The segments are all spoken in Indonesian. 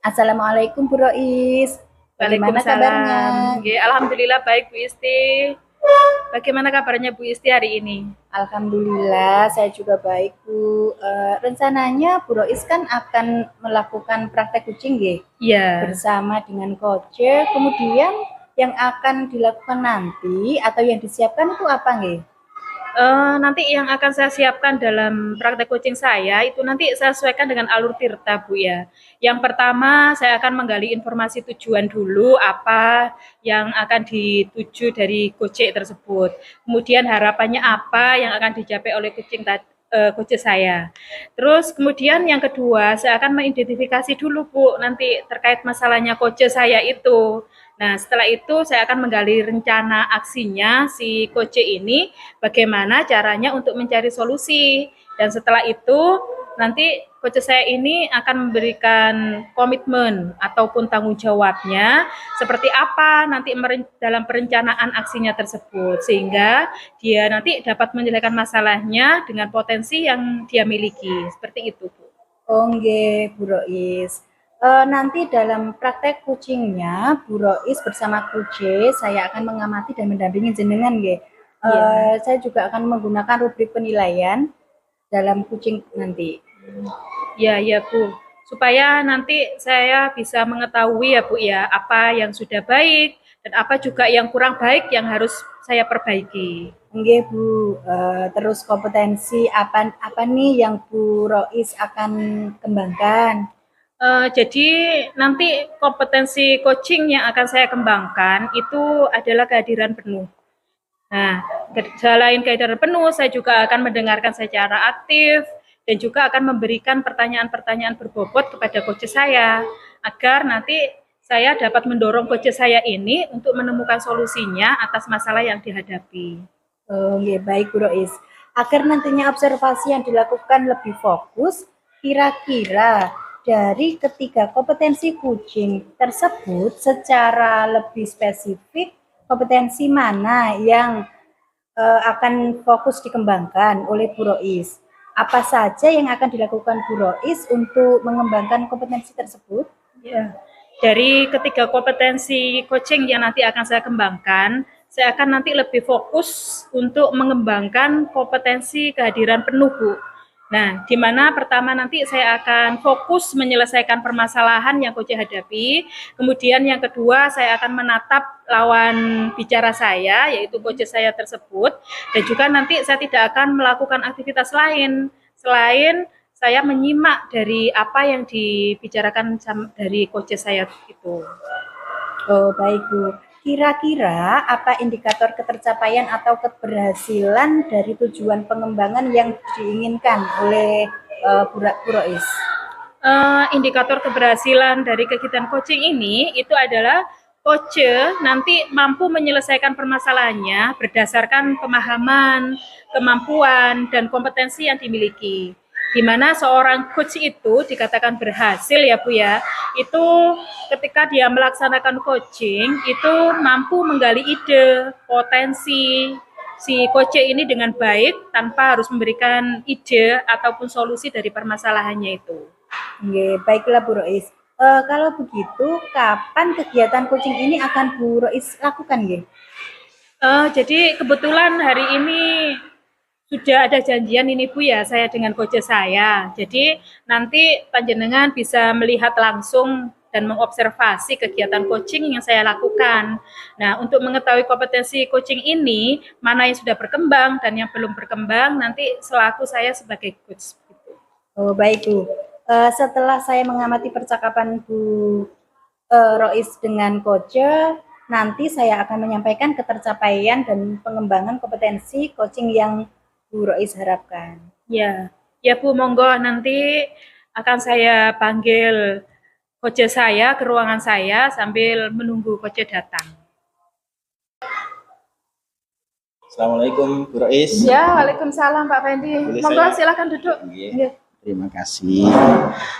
Assalamualaikum Bu Rois. Bagaimana kabarnya? Waalaikumsalam. Nggih, alhamdulillah baik Bu Isti. Bagaimana kabarnya Bu Isti hari ini? Alhamdulillah saya juga baik Bu. Rencananya Bu Rois kan akan melakukan praktek kucing nggih Iya. bersama dengan coach. Kemudian yang akan dilakukan nanti atau yang disiapkan itu apa nggih? Nanti yang akan saya siapkan dalam praktek coaching saya itu nanti saya sesuaikan dengan alur tirta Bu ya. Yang pertama saya akan menggali informasi tujuan dulu apa yang akan dituju dari coaching tersebut. Kemudian harapannya apa yang akan dicapai oleh coach saya. Terus kemudian yang kedua saya akan mengidentifikasi dulu Bu nanti terkait masalahnya coach saya itu. Nah, setelah itu saya akan menggali rencana aksinya si coach ini, bagaimana caranya untuk mencari solusi. Dan setelah itu, nanti coach saya ini akan memberikan komitmen ataupun tanggung jawabnya seperti apa nanti dalam perencanaan aksinya tersebut. Sehingga dia nanti dapat menyelesaikan masalahnya dengan potensi yang dia miliki. Seperti itu, Bu. Oh nggih, Bu Rois. Nanti dalam praktek kucingnya, Bu Rois bersama Kuce, saya akan mengamati dan mendampingi jenengan nggih. Iya. Saya juga akan menggunakan rubrik penilaian dalam kucing nanti. Ya, ya Bu. Supaya nanti saya bisa mengetahui ya Bu ya, apa yang sudah baik dan apa juga yang kurang baik yang harus saya perbaiki. Nggih Bu, terus kompetensi apa apa nih yang Bu Rois akan kembangkan? Jadi nanti kompetensi coaching yang akan saya kembangkan itu adalah kehadiran penuh. Nah, selain kehadiran penuh, saya juga akan mendengarkan secara aktif dan juga akan memberikan pertanyaan-pertanyaan berbobot kepada coach saya agar nanti saya dapat mendorong coach saya ini untuk menemukan solusinya atas masalah yang dihadapi. Oh, nggih, baik Bu Rois. Agar nantinya observasi yang dilakukan lebih fokus, kira-kira dari ketiga kompetensi kucing tersebut secara lebih spesifik, kompetensi mana yang akan fokus dikembangkan oleh Bu Rois? Apa saja yang akan dilakukan Bu Rois untuk mengembangkan kompetensi tersebut? Ya. Dari ketiga kompetensi coaching yang nanti akan saya kembangkan, saya akan nanti lebih fokus untuk mengembangkan kompetensi kehadiran penuh, Bu. Nah, di mana pertama nanti saya akan fokus menyelesaikan permasalahan yang coach hadapi. Kemudian yang kedua, saya akan menatap lawan bicara saya, yaitu coach saya tersebut. Dan juga nanti saya tidak akan melakukan aktivitas lain selain saya menyimak dari apa yang dibicarakan dari coach saya itu. Oh, baik Bu. Kira-kira apa indikator ketercapaian atau keberhasilan dari tujuan pengembangan yang diinginkan oleh Bu Rois? Indikator keberhasilan dari kegiatan coaching ini itu adalah coach nanti mampu menyelesaikan permasalahannya berdasarkan pemahaman, kemampuan, dan kompetensi yang dimiliki. Di mana seorang coach itu dikatakan berhasil ya Bu ya, itu ketika dia melaksanakan coaching itu mampu menggali ide, potensi si coach ini dengan baik tanpa harus memberikan ide ataupun solusi dari permasalahannya itu. Nggih, baiklah Bu Rois. Kalau begitu, kapan kegiatan coaching ini akan Bu Rois lakukan nggih? Jadi kebetulan hari ini sudah ada janjian ini Bu ya, saya dengan coach saya. Jadi nanti panjenengan bisa melihat langsung dan mengobservasi kegiatan coaching yang saya lakukan. Nah, untuk mengetahui kompetensi coaching ini, mana yang sudah berkembang dan yang belum berkembang, nanti selaku saya sebagai coach. Oh, baik Bu. Setelah saya mengamati percakapan Bu Rois dengan coach, nanti saya akan menyampaikan ketercapaian dan pengembangan kompetensi coaching yang Bu Rois harapkan. Ya, ya Bu, monggo nanti akan saya panggil coach saya ke ruangan saya sambil menunggu coach datang. Assalamualaikum Bu Rois. Ya, waalaikumsalam Pak Fendi. Monggo silakan duduk. Iya. Terima kasih.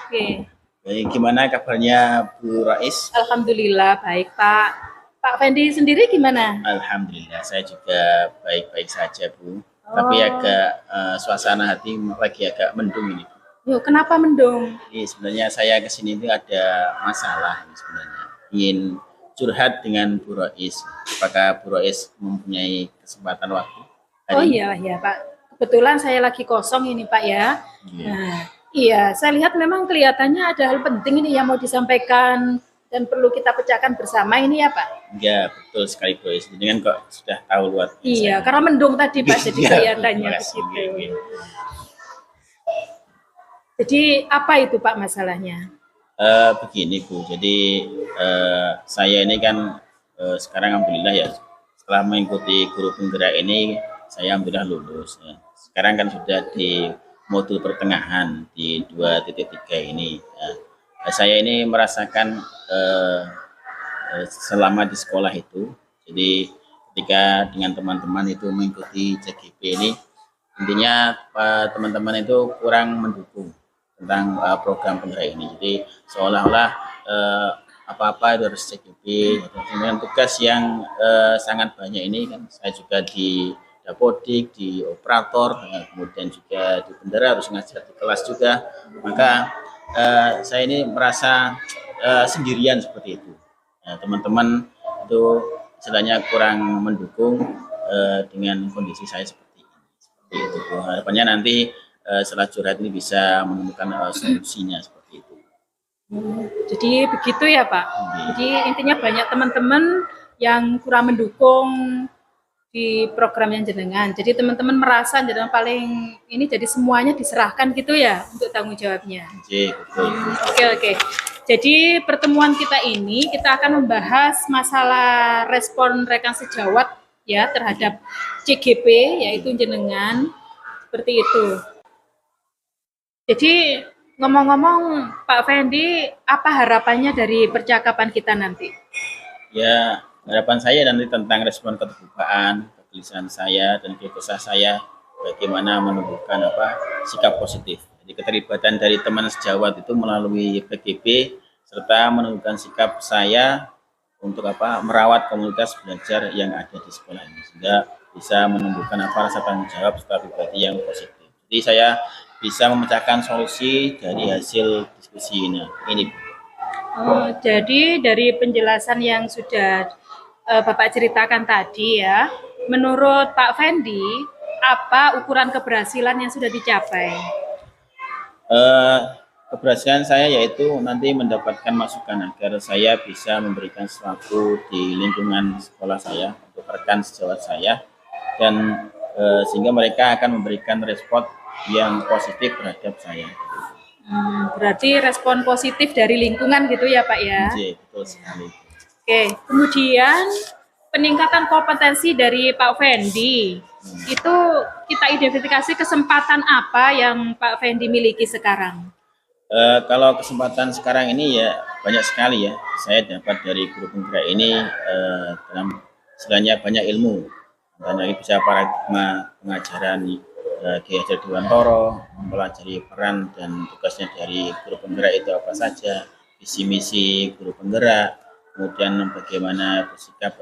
Oke. Baik, gimana kabarnya Bu Rois? Alhamdulillah baik Pak. Pak Fendi sendiri gimana? Alhamdulillah saya juga baik-baik saja Bu. Tapi agak suasana hati lagi agak mendung ini. Yuk, kenapa mendung? Ini sebenarnya saya ke sini itu ada masalah ini sebenarnya. Ingin curhat dengan Bu Rois. Apakah Bu Rois mempunyai kesempatan waktu hari Oh ini? iya, ya Pak. Kebetulan saya lagi kosong ini Pak ya. Iya. Nah, iya, saya lihat memang kelihatannya ada hal penting ini yang mau disampaikan dan perlu kita pecahkan bersama ini ya Pak. Iya, betul sekali Bu Rois. Dengan kok sudah tahu luar biasa. Iya, karena mendung tadi Pak, jadi Iya, kelihatannya terima kasih. begitu. Iya. Jadi apa itu Pak masalahnya? Begini Bu, jadi saya ini kan sekarang alhamdulillah ya, setelah mengikuti guru penggerak ini, saya alhamdulillah lulus. Ya. Sekarang kan sudah di modul pertengahan di 2.3 ini. Ya. Saya ini merasakan selama di sekolah itu, jadi ketika dengan teman-teman itu mengikuti CGP ini, intinya teman-teman itu kurang mendukung tentang program penggerak ini. Jadi seolah-olah apa-apa itu harus CGP. Dengan tugas yang sangat banyak ini kan, saya juga di dapodik, di operator, kemudian juga di bendera, harus ngajar di kelas juga. Maka saya ini merasa sendirian seperti itu. Teman-teman itu istilahnya kurang mendukung dengan kondisi saya seperti ini. Seperti itu. Harapannya nanti setelah curhat ini bisa menemukan solusinya seperti itu. Jadi begitu ya Pak. Iya. Jadi intinya banyak teman-teman yang kurang mendukung di program yang jenengan. Jadi teman-teman merasa jenengan paling ini, jadi semuanya diserahkan gitu ya untuk tanggung jawabnya. Oke, betul. Oke. Jadi pertemuan kita ini kita akan membahas masalah respon rekan sejawat ya terhadap CGP yaitu jenengan seperti itu. Jadi ngomong-ngomong Pak Fendi, apa harapannya dari percakapan kita nanti? Ya, harapan saya nanti tentang respon keterbukaan, kegelisahan saya dan keluh kesah saya, bagaimana menumbuhkan sikap positif. Jadi keterlibatan dari teman sejawat itu melalui PGB serta menunjukkan sikap saya untuk merawat komunitas belajar yang ada di sekolah ini, sehingga bisa menumbuhkan rasa tanggung jawab serta pribadi yang positif. Jadi saya bisa memecahkan solusi dari hasil diskusi ini. Jadi dari penjelasan yang sudah Bapak ceritakan tadi ya, menurut Pak Fendi, apa ukuran keberhasilan yang sudah dicapai? Keberhasilan saya yaitu nanti mendapatkan masukan agar saya bisa memberikan sesuatu di lingkungan sekolah saya untuk rekan sejawat saya, dan sehingga mereka akan memberikan respon yang positif terhadap saya. Berarti respon positif dari lingkungan gitu ya Pak ya? Iya, betul sekali. Oke, kemudian peningkatan kompetensi dari Pak Fendi, itu kita identifikasi kesempatan apa yang Pak Fendi miliki sekarang? Kalau kesempatan sekarang ini ya banyak sekali ya, saya dapat dari guru penggerak ini dalam istilahnya banyak ilmu, dan lagi bisa paradigma pengajaran Kiai Hajar Dewantoro, mempelajari peran dan tugasnya dari guru penggerak itu apa saja, visi misi guru penggerak, kemudian bagaimana bersikap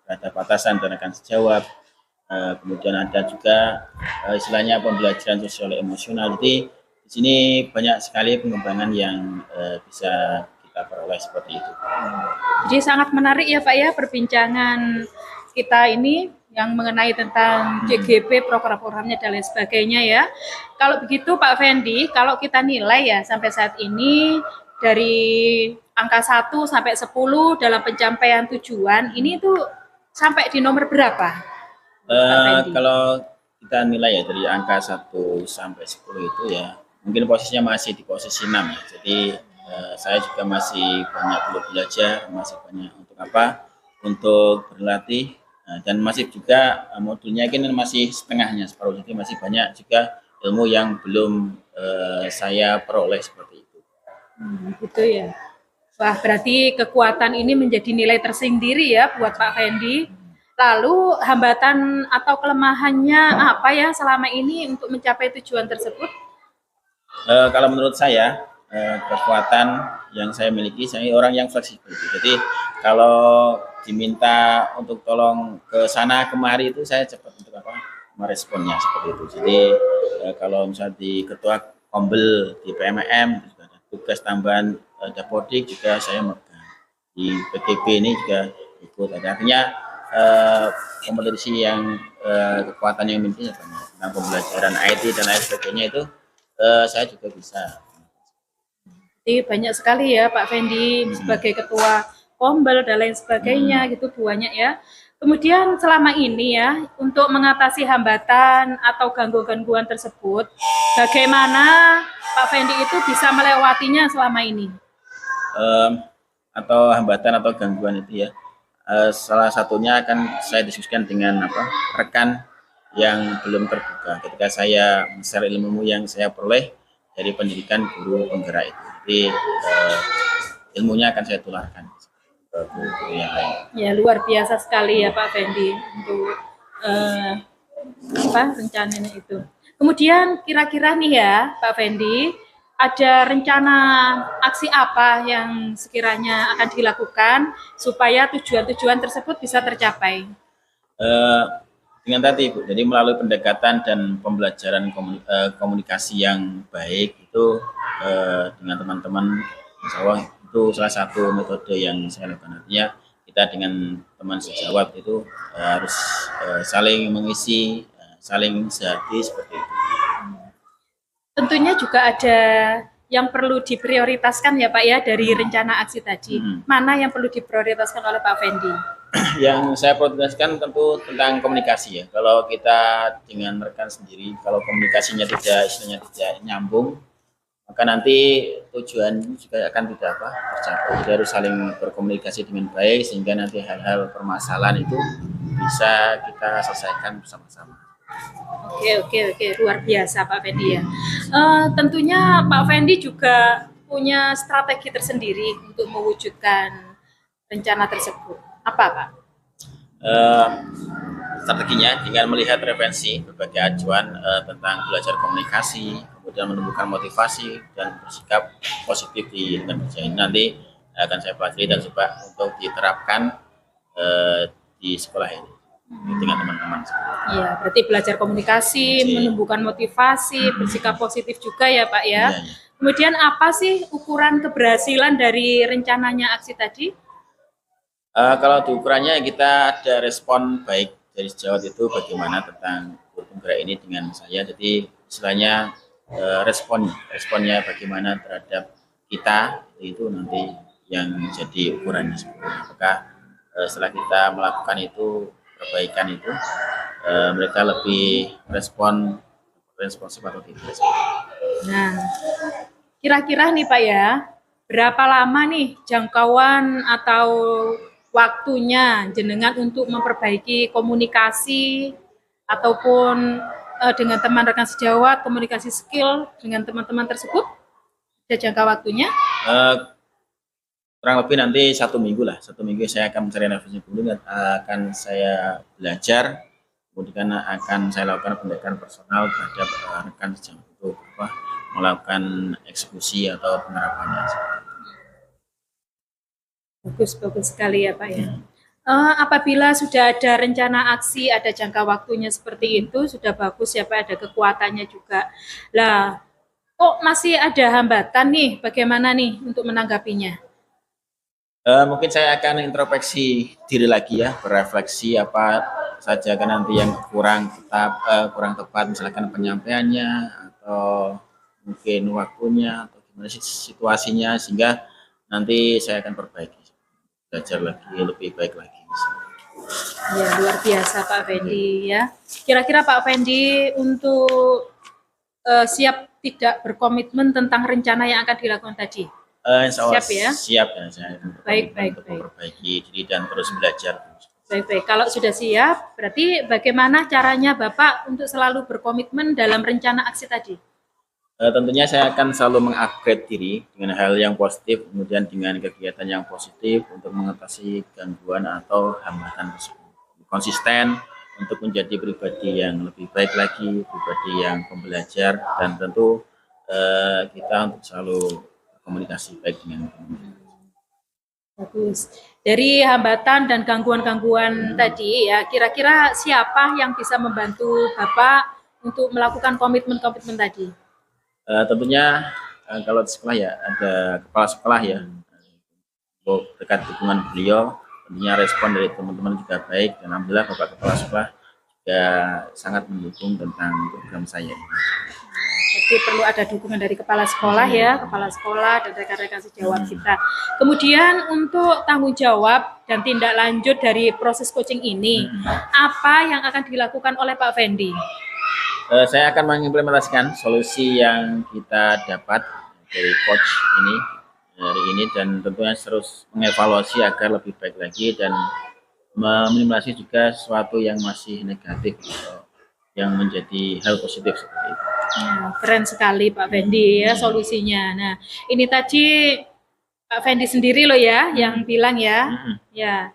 terhadap atasan dan rekan sejawat, kemudian ada juga istilahnya pembelajaran sosial emosional. Jadi di sini banyak sekali pengembangan yang bisa kita peroleh seperti itu. Jadi sangat menarik ya Pak ya perbincangan kita ini yang mengenai tentang CGP, program-programnya dan lain sebagainya ya. Kalau begitu Pak Fendi, kalau kita nilai ya sampai saat ini dari angka 1 sampai 10 dalam pencapaian tujuan, ini tuh sampai di nomor berapa? Kalau kita nilai ya dari angka 1 sampai 10 itu ya, mungkin posisinya masih di posisi 6 ya. Jadi saya juga masih banyak perlu belajar, masih banyak untuk berlatih, dan masih juga modulnya ini masih setengahnya, separuh. Jadi masih banyak juga ilmu yang belum saya peroleh seperti itu. Gitu ya. Wah, berarti kekuatan ini menjadi nilai tersendiri ya buat Pak Fendi. Lalu hambatan atau kelemahannya apa ya selama ini untuk mencapai tujuan tersebut? Kalau menurut saya, kekuatan yang saya miliki, saya orang yang fleksibel. Jadi kalau diminta untuk tolong ke sana kemari itu saya cepat untuk meresponnya seperti itu. Jadi kalau misalnya di ketua Kombel di PMM, juga ada tugas tambahan Dapodik juga saya megang. Di PTB ini juga ikut. Artinya kompetisi yang kekuatan yang dimiliki banyak. Tentang pembelajaran IT dan lain sebagainya itu saya juga bisa. Jadi banyak sekali ya Pak Fendi sebagai ketua Kombel dan lain sebagainya gitu banyak ya. Kemudian selama ini ya untuk mengatasi hambatan atau gangguan-gangguan tersebut, bagaimana Pak Fendi itu bisa melewatinya selama ini? Atau hambatan atau gangguan itu ya. Salah satunya akan saya diskusikan dengan rekan yang belum terbuka ketika saya share ilmu yang saya peroleh dari pendidikan guru penggerak itu. Jadi ilmunya akan saya tularkan ke guru yang lain. Ya luar biasa sekali ya Pak Fendi untuk rencananya itu. Kemudian kira-kira nih ya Pak Fendi, ada rencana aksi apa yang sekiranya akan dilakukan supaya tujuan-tujuan tersebut bisa tercapai? Dengan tadi Bu, jadi melalui pendekatan dan pembelajaran komunikasi yang baik itu dengan teman-teman, insya Allah itu salah satu metode yang saya lakukan. Artinya kita dengan teman sejawat itu harus saling mengisi, saling sehati seperti itu. Tentunya juga ada yang perlu diprioritaskan ya Pak ya dari rencana aksi tadi. Mana yang perlu diprioritaskan oleh Pak Fendi? Yang saya prioritaskan tentu tentang komunikasi ya. Kalau kita dengan rekan sendiri, kalau komunikasinya istilahnya tidak nyambung, maka nanti tujuan juga akan tidak tercapai. Jadi harus saling berkomunikasi dengan baik sehingga nanti hal-hal permasalahan itu bisa kita selesaikan bersama-sama. Oke, luar biasa Pak Fendi ya. Tentunya Pak Fendi juga punya strategi tersendiri untuk mewujudkan rencana tersebut. Apa Pak? Strateginya dengan melihat referensi berbagai acuan tentang belajar komunikasi, kemudian menumbuhkan motivasi dan bersikap positif di lingkungan kerja ini nanti akan saya pelajari dan coba untuk diterapkan di sekolah ini dengan teman-teman. Iya, berarti belajar komunikasi, menumbuhkan motivasi, bersikap positif juga ya Pak ya. Ya. Kemudian apa sih ukuran keberhasilan dari rencananya aksi tadi? Kalau diukurannya kita ada respon baik dari sejawat itu bagaimana tentang penggerak ini dengan saya. Jadi istilahnya responnya bagaimana terhadap kita itu nanti yang menjadi ukurannya. Apakah setelah kita melakukan itu perbaikan itu mereka lebih responsif atau tidak. Nah, kira-kira nih Pak ya, berapa lama nih jangkauan atau waktunya jenengan untuk memperbaiki komunikasi ataupun dengan teman rekan sejawat, komunikasi skill dengan teman-teman tersebut? Ada jangka waktunya? Kurang lebih nanti 1 minggu lah. 1 minggu saya akan mencari referensi dulu, akan saya belajar, kemudian akan saya lakukan pendekatan personal terhadap rekan sejawat untuk melakukan eksekusi atau penerapannya. Bagus sekali ya Pak ya. Apabila sudah ada rencana aksi, ada jangka waktunya seperti itu, sudah bagus ya Pak, ada kekuatannya juga. Lah, kok masih ada hambatan nih, bagaimana nih untuk menanggapinya? Mungkin saya akan introspeksi diri lagi ya, berefleksi apa saja kan nanti yang kurang tepat, misalkan penyampaiannya atau mungkin waktunya atau gimana situasinya, sehingga nanti saya akan perbaiki, belajar lagi lebih baik lagi. Ya luar biasa Pak Fendi ya. Kira-kira Pak Fendi untuk siap tidak berkomitmen tentang rencana yang akan dilakukan tadi? Siap ya? Siap ya, saya baik. Perbaiki diri dan terus belajar. Baik. Kalau sudah siap, berarti bagaimana caranya Bapak untuk selalu berkomitmen dalam rencana aksi tadi? Tentunya saya akan selalu mengupgrade diri dengan hal yang positif, kemudian dengan kegiatan yang positif untuk mengatasi gangguan atau hambatan tersebut. Konsisten untuk menjadi pribadi yang lebih baik lagi, pribadi yang pembelajar, dan tentu kita untuk selalu komunikasi baik dengan teman-teman. Bagus. Dari hambatan dan gangguan-gangguan tadi ya, kira-kira siapa yang bisa membantu Bapak untuk melakukan komitmen tadi? Tentunya kalau di sekolah ya ada kepala sekolah ya, untuk dekat dukungan beliau, tentunya respon dari teman-teman juga baik, dan alhamdulillah Bapak Kepala Sekolah juga sangat mendukung tentang program saya ini. Jadi perlu ada dukungan dari kepala sekolah ya, kepala sekolah dan rekan-rekan sejawat kita. Kemudian untuk tanggung jawab dan tindak lanjut dari proses coaching ini, apa yang akan dilakukan oleh Pak Fendi? Saya akan mengimplementasikan solusi yang kita dapat dari coach ini hari ini, dan tentunya terus mengevaluasi agar lebih baik lagi dan meminimalisir juga sesuatu yang masih negatif yang menjadi hal positif seperti itu. Ya, keren sekali Pak Fendi ya solusinya. Nah, ini tadi Pak Fendi sendiri loh ya yang bilang ya. Ya.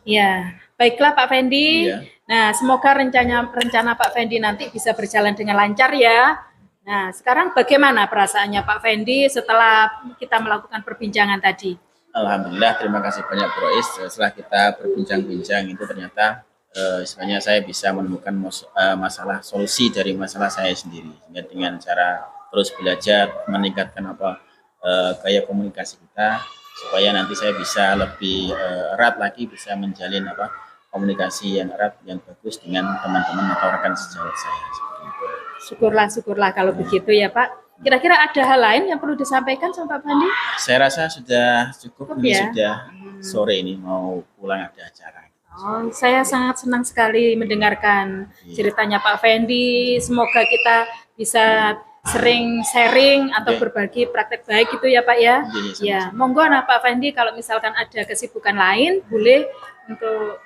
Ya, baiklah Pak Fendi. Iya. Nah, semoga rencana Pak Fendi nanti bisa berjalan dengan lancar ya. Nah, sekarang bagaimana perasaannya Pak Fendi setelah kita melakukan perbincangan tadi? Alhamdulillah, terima kasih banyak Bro Is. Setelah kita berbincang-bincang itu ternyata istilahnya saya bisa menemukan masalah solusi dari masalah saya sendiri. Sehingga dengan cara terus belajar meningkatkan gaya komunikasi kita, supaya nanti saya bisa lebih erat lagi, bisa menjalin komunikasi yang erat, yang bagus dengan teman-teman atau rekan sejawat saya. Syukurlah kalau begitu ya Pak. Kira-kira ada hal lain yang perlu disampaikan sama Pak Fendi? Saya rasa sudah cukup, ini ya? sudah sore ini mau pulang ada acara. Oh, saya sangat senang sekali mendengarkan ceritanya Pak Fendi. Semoga kita bisa sering sharing atau berbagi praktek baik gitu ya Pak ya. Ya, monggo nah Pak Fendi kalau misalkan ada kesibukan lain boleh untuk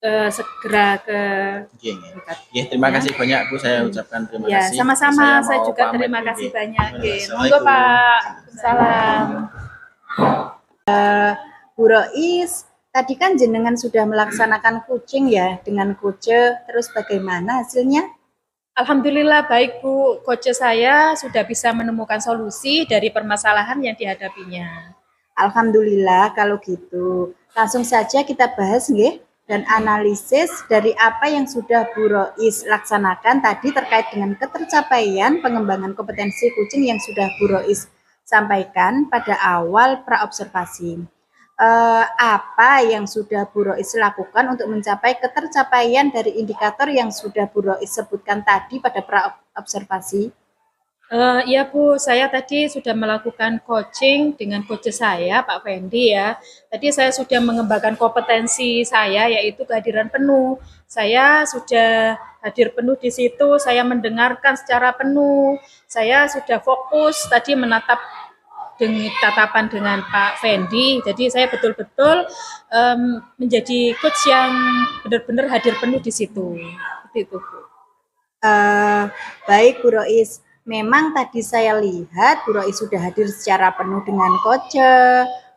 segera ke ya, terima kasih banyak Bu, saya ucapkan terima ya, kasih. Sama-sama, saya juga terima kasih banyak. Monggo Pak. Salam. Bu Rois, tadi kan jenengan sudah melaksanakan coaching ya dengan coach, terus bagaimana hasilnya? Alhamdulillah baik Bu, coach saya sudah bisa menemukan solusi dari permasalahan yang dihadapinya. Alhamdulillah kalau gitu. Langsung saja kita bahas nggih, dan analisis dari apa yang sudah Bu Rois laksanakan tadi terkait dengan ketercapaian pengembangan kompetensi coaching yang sudah Bu Rois sampaikan pada awal praobservasi. Apa yang sudah Bu Rois lakukan untuk mencapai ketercapaian dari indikator yang sudah Bu Rois sebutkan tadi pada praobservasi? Ya Bu, saya tadi sudah melakukan coaching dengan coach saya, Pak Fendi ya. Tadi saya sudah mengembangkan kompetensi saya, yaitu kehadiran penuh. Saya sudah hadir penuh di situ, saya mendengarkan secara penuh. Saya sudah fokus tadi menatap dengan tatapan dengan Pak Fendi. Jadi saya betul-betul menjadi coach yang benar-benar hadir penuh di situ. Seperti itu Bu. Baik Bu Rois. Memang tadi saya lihat Bu Rois sudah hadir secara penuh dengan coach,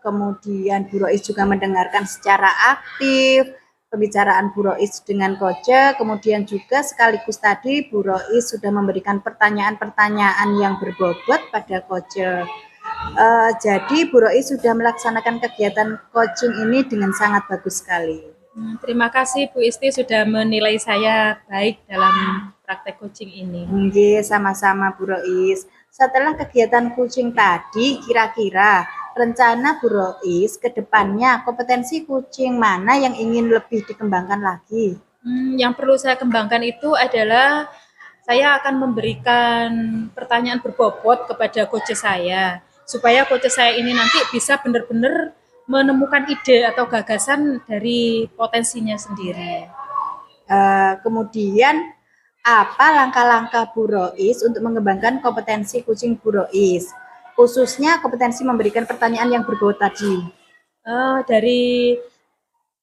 kemudian Bu Rois juga mendengarkan secara aktif pembicaraan Bu Rois dengan coach, kemudian juga sekaligus tadi Bu Rois sudah memberikan pertanyaan-pertanyaan yang berbobot pada coach. Jadi Bu Rois sudah melaksanakan kegiatan coaching ini dengan sangat bagus sekali. Terima kasih Bu Isti sudah menilai saya baik dalam praktek coaching ini. Oke, sama-sama Bu Rois. Setelah kegiatan coaching tadi, kira-kira rencana Bu Rois ke depannya kompetensi coaching mana yang ingin lebih dikembangkan lagi? Yang perlu saya kembangkan itu adalah saya akan memberikan pertanyaan berbobot kepada coach saya, supaya coach saya ini nanti bisa benar-benar menemukan ide atau gagasan dari potensinya sendiri. Kemudian apa langkah-langkah Bu Rois untuk mengembangkan kompetensi coaching Bu Rois, khususnya kompetensi memberikan pertanyaan yang berbobot tadi? Dari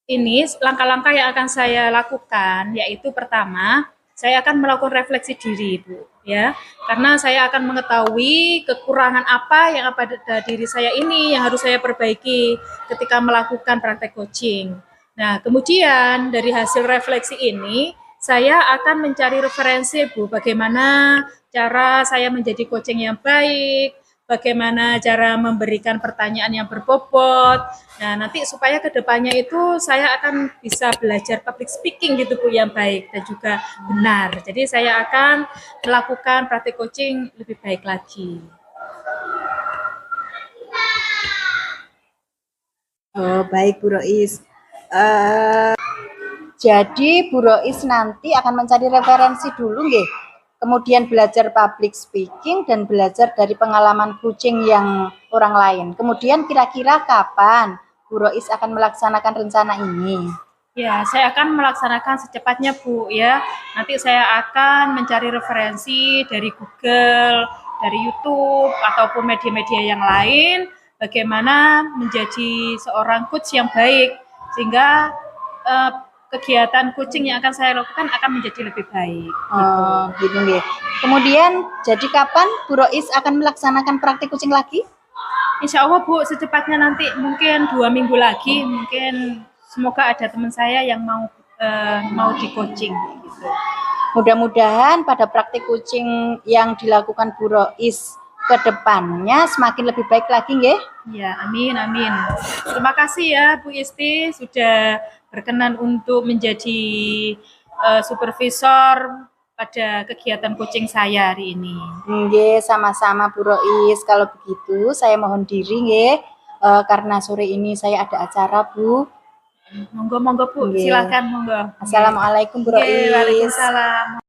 ini langkah-langkah yang akan saya lakukan yaitu pertama, saya akan melakukan refleksi diri Bu ya, karena saya akan mengetahui kekurangan apa yang pada diri saya ini yang harus saya perbaiki ketika melakukan praktek coaching. Nah, kemudian dari hasil refleksi ini saya akan mencari referensi Bu, bagaimana cara saya menjadi coaching yang baik, bagaimana cara memberikan pertanyaan yang berbobot. Nah, nanti supaya kedepannya itu saya akan bisa belajar public speaking gitu Bu yang baik dan juga benar. Jadi saya akan melakukan praktik coaching lebih baik lagi. Oh, baik Bu Rois. Jadi Bu Rois nanti akan mencari referensi dulu nggih. Kemudian belajar public speaking dan belajar dari pengalaman coaching yang orang lain. Kemudian kira-kira kapan Bu Rois akan melaksanakan rencana ini? Ya, saya akan melaksanakan secepatnya Bu ya. Nanti saya akan mencari referensi dari Google, dari YouTube ataupun media-media yang lain bagaimana menjadi seorang coach yang baik sehingga kegiatan coaching yang akan saya lakukan akan menjadi lebih baik. Oh, gitu nggih. Kemudian jadi kapan Bu Rois akan melaksanakan praktik coaching lagi? Insya Allah Bu, secepatnya nanti mungkin 2 minggu lagi, mungkin semoga ada teman saya yang mau di coaching gitu. Mudah-mudahan pada praktik coaching yang dilakukan Bu Rois ke depannya semakin lebih baik lagi nggih. Ya, amin, amin. Terima kasih ya Bu Isti sudah berkenan untuk menjadi supervisor pada kegiatan coaching saya hari ini. Nggih, sama-sama Bu Rois. Kalau begitu saya mohon diri nggih. Karena sore ini saya ada acara Bu. Monggo Bu, Nggih. silakan monggo. Assalamualaikum Bu Nggih, Rois. Waalaikumsalam.